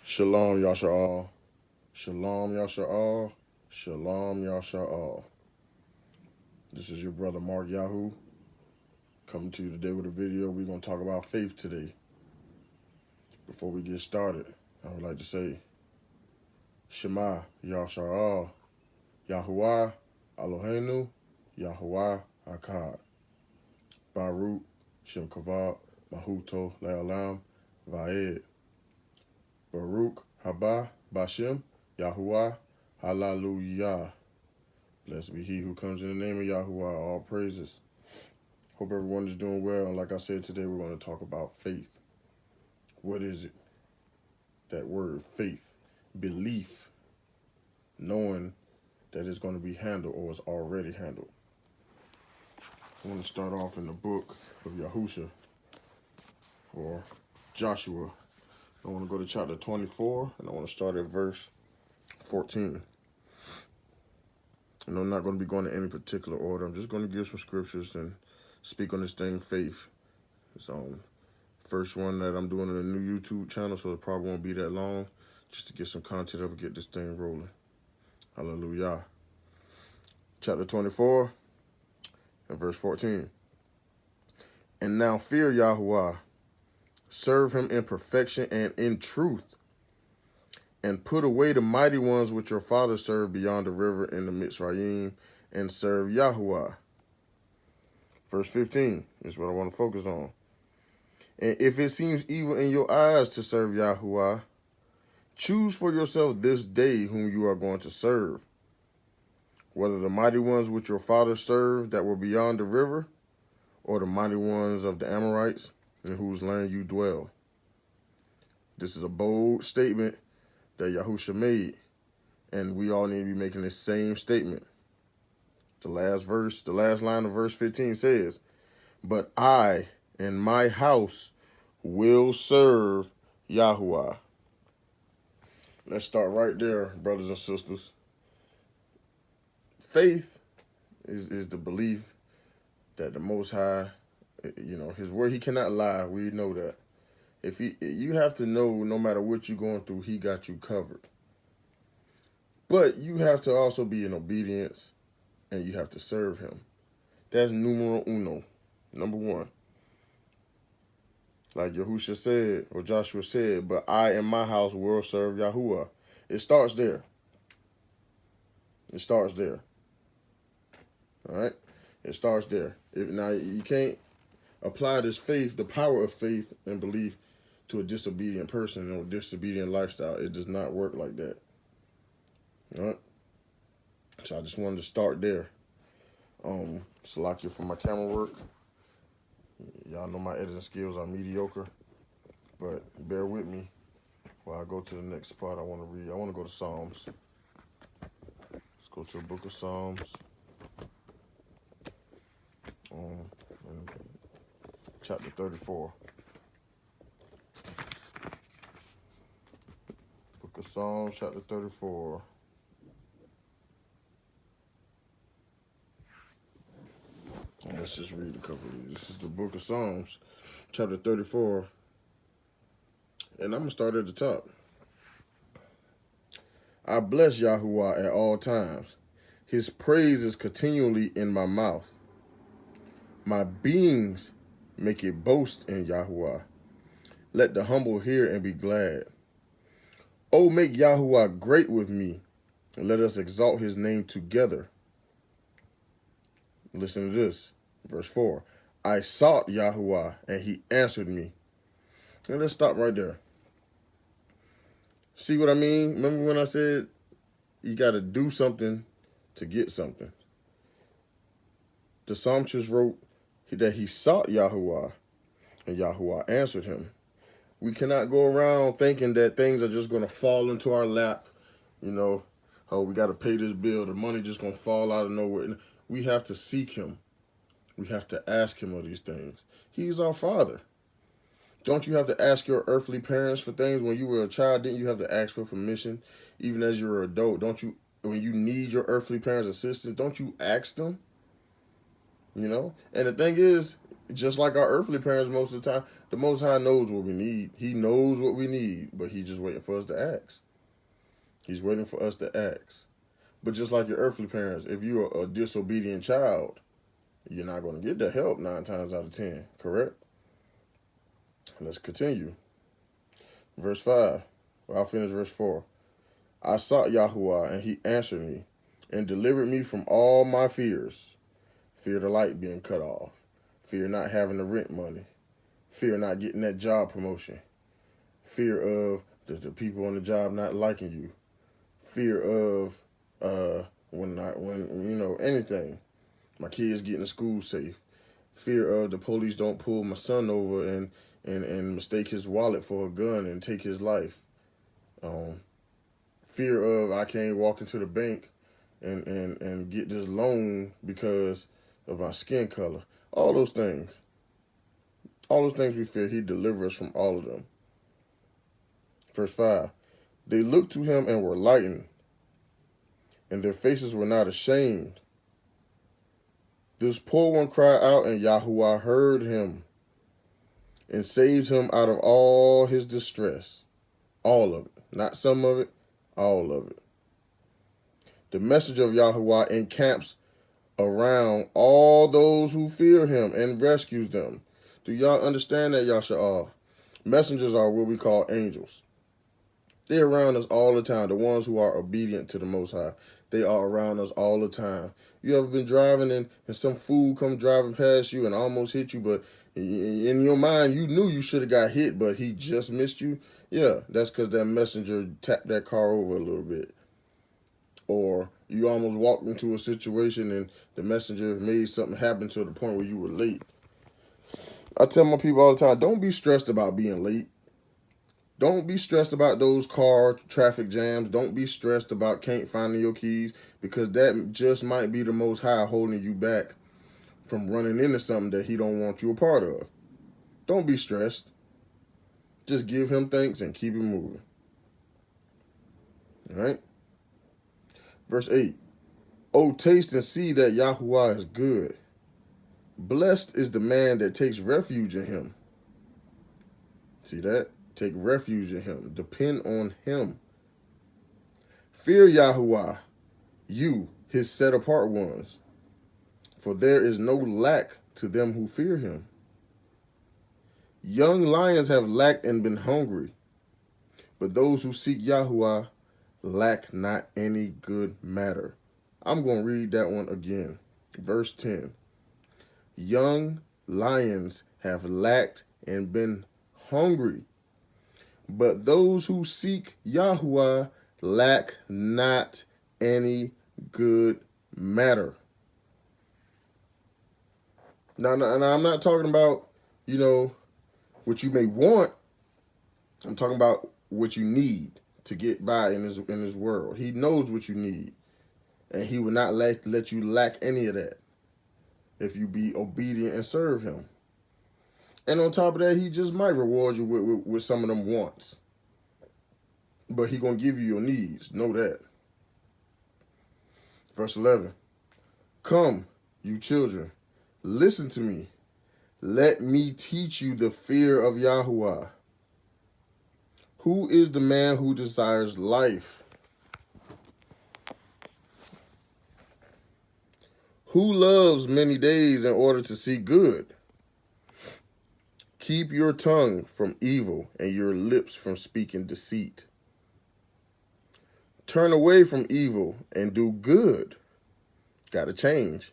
Shalom Yasha'al. Shalom Yasha'al. Shalom Yasha'al. This is your brother Mark Yahoo coming to you today with a video. We're going to talk about faith today. Before we get started, I would like to say Shema Yasha'al. Yahuwah Eloheinu Yahuwah Akkad. Baruch Shem Kavod Mahuto Le'olam Va'ed. Baruch Haba Bashem Yahuwah Hallelujah. Blessed be he who comes in the name of Yahuwah. All praises. Hope everyone is doing well. And like I said, today we're going to talk about faith. What is it? That word faith. Belief. Knowing that it's going to be handled or is already handled. I want to start off in the book of Yahusha or Joshua. I want to go to chapter 24 and I want to start at verse 14. And I'm not going to be going in any particular order. I'm just going to give some scriptures and speak on this thing, faith. It's first one that I'm doing on a new YouTube channel, so it probably won't be that long, just to get some content up and get this thing rolling. Hallelujah. Chapter 24 and verse 14. And now fear Yahuwah, serve him in perfection and in truth, and put away the mighty ones which your fathers served beyond the river in the Mitzrayim, and serve Yahuwah. Verse 15 is what I want to focus on. And if it seems evil in your eyes to serve Yahuwah, choose for yourself this day whom you are going to serve, whether the mighty ones which your fathers served that were beyond the river, or the mighty ones of the Amorites in whose land you dwell. This is a bold statement that Yahusha made, and we all need to be making the same statement. The last line of verse 15 says, but I and my house will serve Yahuwah. Let's start right there, brothers and sisters. Faith is the belief that the Most High, his word, he cannot lie. We know that. You have to know, no matter what you're going through, he got you covered. But you have to also be in obedience, and you have to serve him. That's numero uno, number one. Like Yahusha said, or Joshua said, but I and my house will serve Yahuwah. It starts there. It starts there. All right? It starts there. Now, you can't apply this faith, the power of faith and belief, to a disobedient person or disobedient lifestyle. It does not work like that. All right? So I just wanted to start there. Salakia for my camera work. Y'all know my editing skills are mediocre, but bear with me while I go to the next part I want to read. I want to go to Psalms. Let's go to the book of Psalms. Chapter 34. Book of Psalms, chapter 34. Let's just read a couple of these. This is the book of Psalms, chapter 34. And I'm going to start at the top. I bless Yahuwah at all times. His praise is continually in my mouth. My beings make it boast in Yahuwah. Let the humble hear and be glad. Oh, make Yahuwah great with me, and let us exalt his name together. Listen to this. Verse 4. I sought Yahuwah, and he answered me. And let's stop right there. See what I mean? Remember when I said you got to do something to get something? The psalmist wrote that he sought Yahuwah, and Yahuwah answered him. We cannot go around thinking that things are just going to fall into our lap. Oh, we got to pay this bill. The money just going to fall out of nowhere. We have to seek him. We have to ask him of these things. He's our Father. Don't you have to ask your earthly parents for things when you were a child? Didn't you have to ask for permission? Even as you're an adult, don't you, when you need your earthly parents' assistance, don't you ask them? And the thing is, just like our earthly parents most of the time, the Most High knows what we need. He knows what we need, but He's just waiting for us to ask. He's waiting for us to ask. But just like your earthly parents, if you're a disobedient child, you're not going to get the help 9 times out of 10, correct? Let's continue. Verse 5. Well, I'll finish verse 4. I sought Yahuwah, and He answered me, and delivered me from all my fears. Fear the light being cut off. Fear not having the rent money. Fear not getting that job promotion. Fear of the people on the job not liking you. Fear of when anything. My kids getting to school safe. Fear of the police don't pull my son over and mistake his wallet for a gun and take his life. Fear of I can't walk into the bank and get this loan because of my skin color. All those things. All those things we fear, He delivers us from all of them. Verse 5. They looked to Him and were lightened, and their faces were not ashamed. This poor one cried out, and Yahuwah heard him and saved him out of all his distress. All of it. Not some of it, all of it. The messenger of Yahuwah encamps around all those who fear Him and rescues them. Do y'all understand that, Yasha'al? Messengers are what we call angels. They're around us all the time. The ones who are obedient to the Most High. They are around us all the time. You ever been driving and some fool come driving past you and almost hit you, but in your mind you knew you should have got hit, but he just missed you? Yeah, that's because that messenger tapped that car over a little bit. Or you almost walked into a situation and the messenger made something happen to the point where you were late. I tell my people all the time, don't be stressed about being late. Don't be stressed about those car traffic jams. Don't be stressed about can't finding your keys, because that just might be the Most High holding you back from running into something that He don't want you a part of. Don't be stressed. Just give Him thanks and keep it moving. All right? Verse 8. Oh, taste and see that Yahuwah is good. Blessed is the man that takes refuge in Him. See that? Take refuge in Him. Depend on Him. Fear Yahuwah, you, His set-apart ones, for there is no lack to them who fear Him. Young lions have lacked and been hungry, but those who seek Yahuwah lack not any good matter. I'm going to read that one again. Verse 10. Young lions have lacked and been hungry, but those who seek Yahuwah lack not any good matter. Now, I'm not talking about, what you may want. I'm talking about what you need to get by in this world. He knows what you need, and He will not let you lack any of that if you be obedient and serve Him. And on top of that, He just might reward you with some of them wants. But He going to give you your needs. Know that. Verse 11. Come, you children, listen to me. Let me teach you the fear of Yahuwah. Who is the man who desires life? Who loves many days in order to see good? Keep your tongue from evil and your lips from speaking deceit. Turn away from evil and do good. Got to change.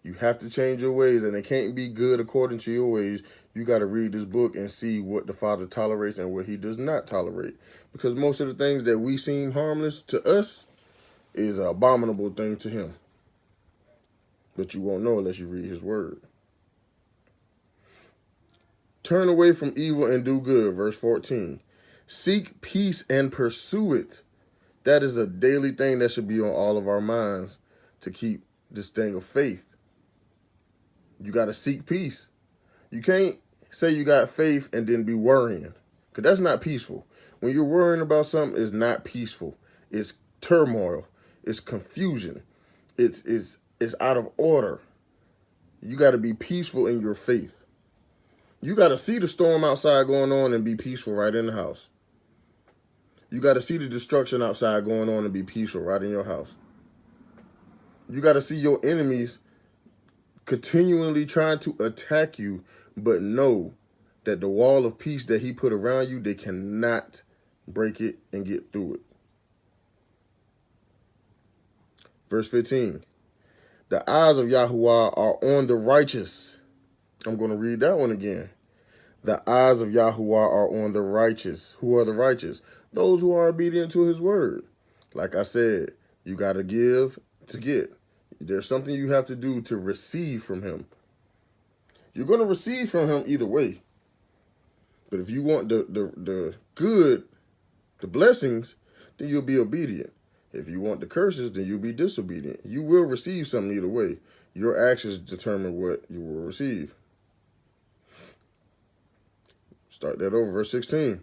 You have to change your ways, and it can't be good according to your ways. You got to read this book and see what the Father tolerates and what He does not tolerate. Because most of the things that we seem harmless to us is an abominable thing to Him. But you won't know unless you read His word. Turn away from evil and do good. Verse 14. Seek peace and pursue it. That is a daily thing that should be on all of our minds to keep this thing of faith. You got to seek peace. You can't say you got faith and then be worrying, because that's not peaceful. When you're worrying about something, it's not peaceful. It's turmoil. It's confusion. It's out of order. You got to be peaceful in your faith. You got to see the storm outside going on and be peaceful right in the house. You got to see the destruction outside going on and be peaceful right in your house. You got to see your enemies continually trying to attack you, but know that the wall of peace that he put around you, they cannot break it and get through it. Verse 15. The eyes of Yahuwah are on the righteous. I'm going to read that one again. The eyes of Yahuwah are on the righteous. Who are the righteous? Those who are obedient to his word. Like I said, you got to give to get. There's something you have to do to receive from him. You're going to receive from him either way. But if you want the good, the blessings, then you'll be obedient. If you want the curses, then you'll be disobedient. You will receive something either way. Your actions determine what you will receive. Start that over, verse 16.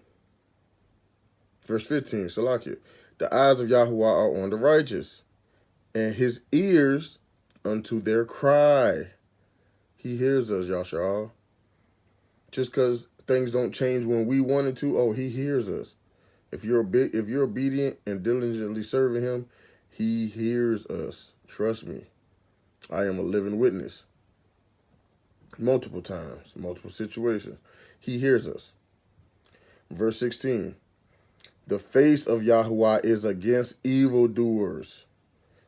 Verse 15, Salakia. The eyes of Yahuwah are on the righteous, and his ears unto their cry. He hears us, Yasha'al. Just because things don't change when we wanted to, oh, he hears us. If you're obedient and diligently serving him, he hears us. Trust me. I am a living witness. Multiple times, multiple situations. He hears us. Verse 16. The face of Yahuwah is against evildoers,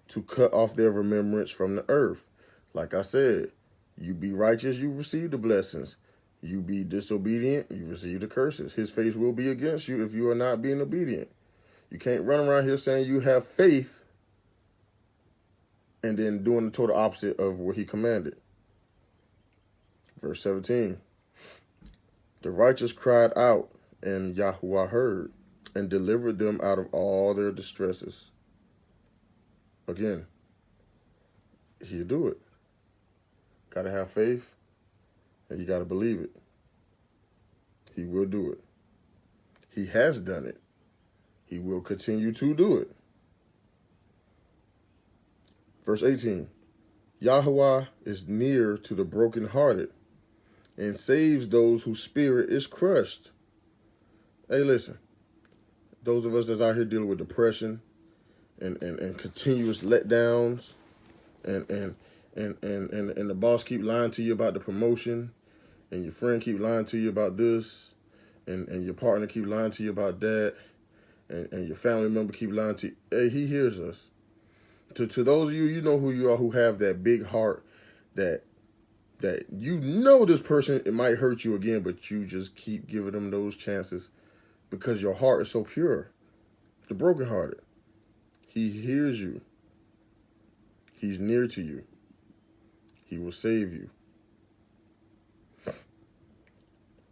to cut off their remembrance from the earth. Like I said, you be righteous, you receive the blessings. You be disobedient, you receive the curses. His face will be against you if you are not being obedient. You can't run around here saying you have faith and then doing the total opposite of what he commanded. Verse 17. The righteous cried out, and Yahuwah heard, and delivered them out of all their distresses. Again, he'll do it. Got to have faith, and you got to believe it. He will do it. He has done it. He will continue to do it. Verse 18. Yahuwah is near to the brokenhearted and saves those whose spirit is crushed. Hey, listen. Those of us that's out here dealing with depression and continuous letdowns and the boss keep lying to you about the promotion, and your friend keep lying to you about this, and your partner keep lying to you about that, and your family member keep lying to you. Hey, he hears us. To those of you, you know who you are, who have that big heart that you know this person, it might hurt you again, but you just keep giving them those chances because your heart is so pure. The brokenhearted. He hears you. He's near to you. He will save you.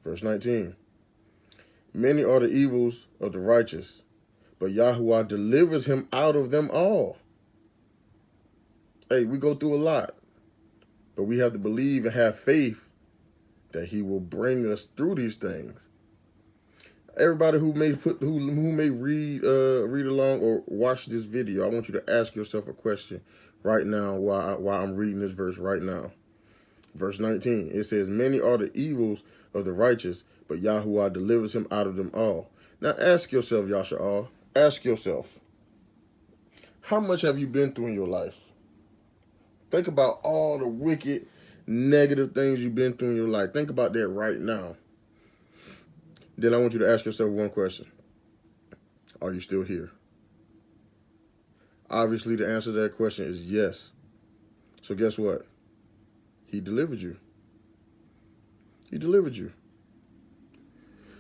Verse 19. Many are the evils of the righteous, but Yahuwah delivers him out of them all. Hey, we go through a lot, but we have to believe and have faith that he will bring us through these things. Everybody who may read along or watch this video, I want you to ask yourself a question right now while I'm reading this verse right now. Verse 19, it says, many are the evils of the righteous, but Yahuwah delivers him out of them all. Now ask yourself, Yasha'al, ask yourself, how much have you been through in your life? Think about all the wicked, negative things you've been through in your life. Think about that right now. Then I want you to ask yourself one question. Are you still here? Obviously, the answer to that question is yes. So guess what? He delivered you. He delivered you.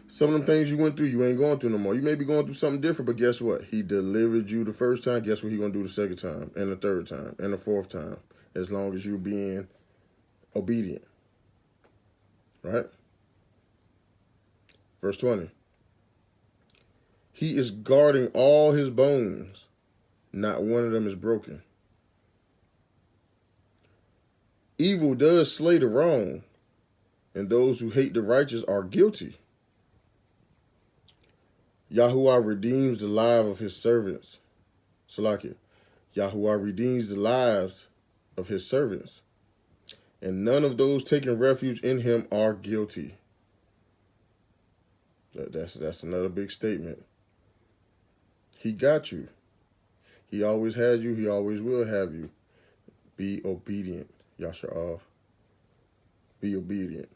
Some of them things you went through, you ain't going through no more. You may be going through something different, but guess what? He delivered you the first time. Guess what he's going to do the second time, and the third time, and the fourth time, as long as you're being obedient. Right? Verse 20. He is guarding all his bones. Not one of them is broken. Evil does slay the wrong, and those who hate the righteous are guilty. Yahuwah redeems the lives of his servants. Salakia. Yahuwah redeems the lives of his servants, and none of those taking refuge in him are guilty. That's another big statement. He got you. He always had you. He always will have you. Be obedient. Yasha'al. Be obedient.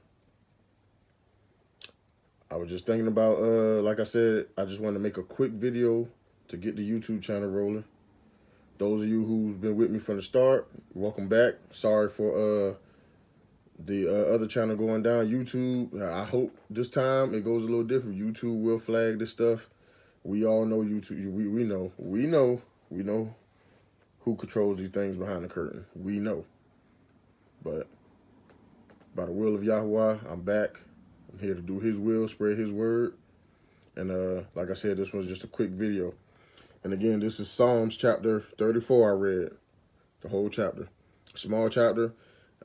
I was just thinking about, like I said, I just wanted to make a quick video to get the YouTube channel rolling. Those of you who've been with me from the start, welcome back. Sorry for the other channel going down, YouTube. I hope this time it goes a little different. YouTube will flag this stuff. We all know YouTube. We know who controls these things behind the curtain. We know. But by the will of Yahuwah, I'm back. I'm here to do his will, spread his word. And like I said, this was just a quick video. And again, this is Psalms chapter 34 I read. The whole chapter. Small chapter,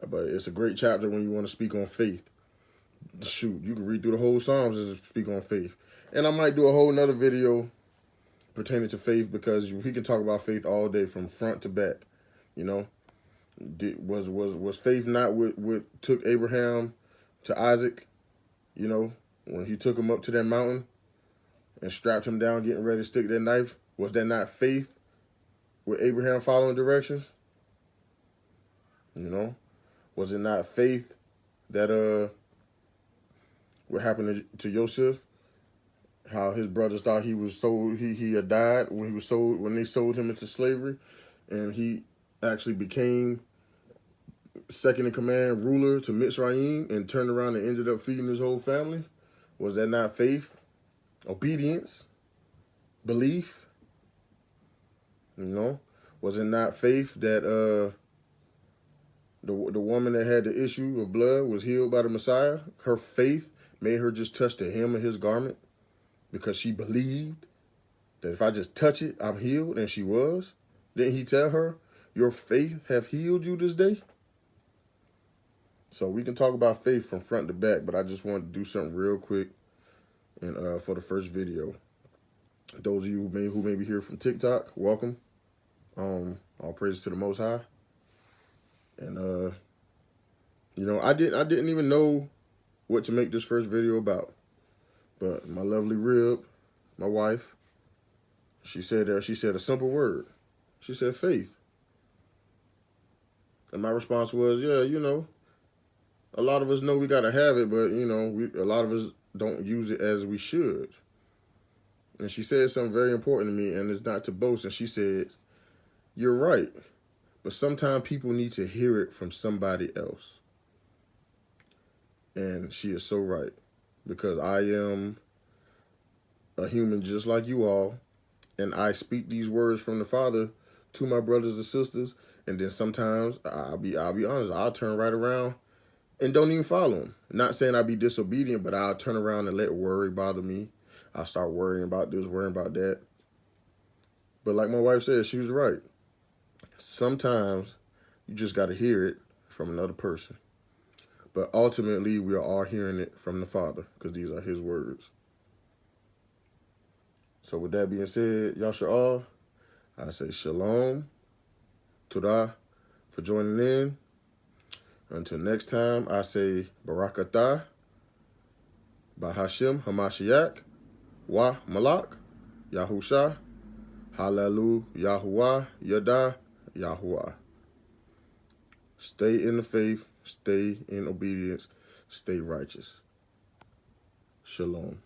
but it's a great chapter when you want to speak on faith. Shoot, you can read through the whole Psalms and speak on faith. And I might do a whole nother video pertaining to faith, because we can talk about faith all day from front to back. You know, was faith not what took Abraham to Isaac? You know, when he took him up to that mountain and strapped him down, getting ready to stick that knife. Was that not faith with Abraham following directions? You know, was it not faith that what happened to Joseph? How his brothers thought he was sold, he had died when he was sold, when they sold him into slavery, and he actually became second in command ruler to Mitzrayim and turned around and ended up feeding his whole family. Was that not faith, obedience, belief? You know, was it not faith that the woman that had the issue of blood was healed by the Messiah? Her faith made her just touch the hem of his garment because she believed that if I just touch it, I'm healed, and she was. Didn't he tell her, your faith have healed you this day? So we can talk about faith from front to back, but I just wanted to do something real quick and for the first video. Those of you who may be here from TikTok, welcome. All praises to the Most High. And you know, I didn't even know what to make this first video about. But my lovely Rib, my wife, she said a simple word. She said faith. And my response was, yeah, you know, a lot of us know we gotta have it, but you know, a lot of us don't use it as we should. And she said something very important to me, and it's not to boast. And she said, you're right, but sometimes people need to hear it from somebody else. And she is so right, because I am a human just like you all, and I speak these words from the Father to my brothers and sisters, and then sometimes I'll be honest, I'll turn right around and don't even follow them. Not saying I'll be disobedient, but I'll turn around and let worry bother me. I'll start worrying about this, worrying about that. But like my wife said, she was right. Sometimes you just got to hear it from another person. But ultimately, we are all hearing it from the Father, because these are his words. So with that being said, Yasha'al, I say shalom, Torah for joining in. Until next time, I say Barakatah, Bahashim Hamashiach, Wa Malak, Yahusha, Hallelu, Yahuwah, Yada, Yahuwah. Stay in the faith, stay in obedience, stay righteous. Shalom.